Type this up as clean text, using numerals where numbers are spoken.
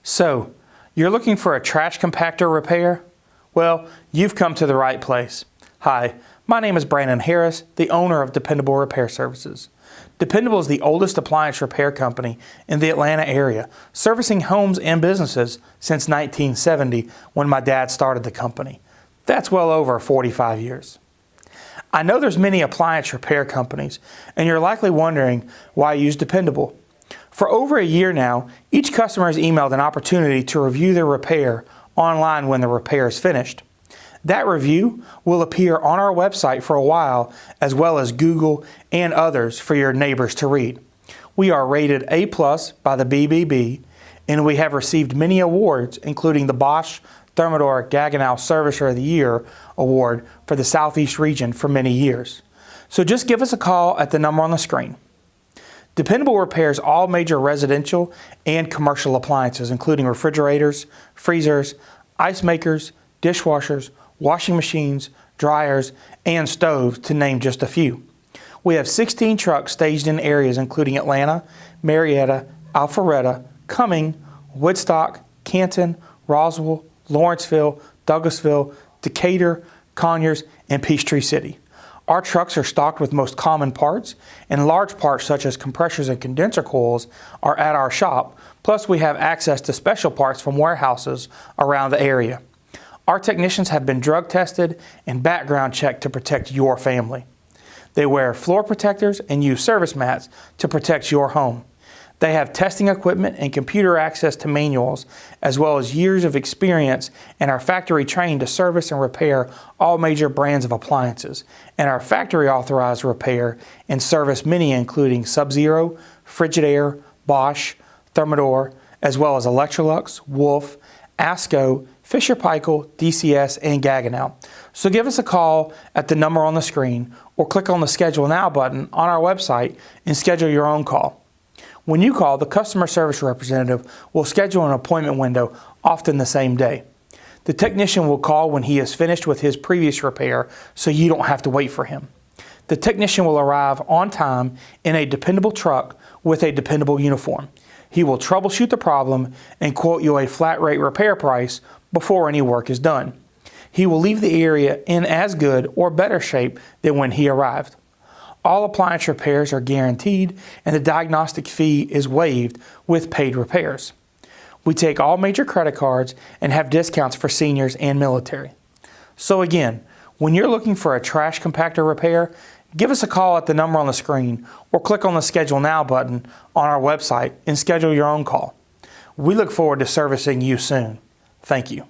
So, you're looking for a trash compactor repair? Well, you've come to the right place. Hi, my name is Brandon Harris, the owner of Dependable Repair Services. Dependable is the oldest appliance repair company in the Atlanta area, servicing homes and businesses since 1970 when my dad started the company. That's well over 45 years. I know there's many appliance repair companies, and you're likely wondering why I use Dependable. For over a year now, each customer has emailed an opportunity to review their repair online when the repair is finished. That review will appear on our website for a while, as well as Google and others for your neighbors to read. We are rated A+ by the BBB, and we have received many awards, including the Bosch Thermador Gaggenau Servicer of the Year award for the Southeast region for many years. So just give us a call at the number on the screen. Dependable repairs all major residential and commercial appliances, including refrigerators, freezers, ice makers, dishwashers, washing machines, dryers, and stoves, to name just a few. We have 16 trucks staged in areas including Atlanta, Marietta, Alpharetta, Cumming, Woodstock, Canton, Roswell, Lawrenceville, Douglasville, Decatur, Conyers, and Peachtree City. Our trucks are stocked with most common parts, and large parts such as compressors and condenser coils are at our shop, plus we have access to special parts from warehouses around the area. Our technicians have been drug tested and background checked to protect your family. They wear floor protectors and use service mats to protect your home. They have testing equipment and computer access to manuals, as well as years of experience, and are factory trained to service and repair all major brands of appliances, and are factory authorized to repair and service many including Sub-Zero, Frigidaire, Bosch, Thermador, as well as Electrolux, Wolf, Asco, Fisher-Paykel, DCS, and Gaggenau. So give us a call at the number on the screen or click on the Schedule Now button on our website and schedule your own call. When you call, the customer service representative will schedule an appointment window, often the same day. The technician will call when he is finished with his previous repair, so you don't have to wait for him. The technician will arrive on time in a dependable truck with a dependable uniform. He will troubleshoot the problem and quote you a flat rate repair price before any work is done. He will leave the area in as good or better shape than when he arrived. All appliance repairs are guaranteed, and the diagnostic fee is waived with paid repairs. We take all major credit cards and have discounts for seniors and military. So again, when you're looking for a trash compactor repair, give us a call at the number on the screen or click on the Schedule Now button on our website and schedule your own call. We look forward to servicing you soon. Thank you.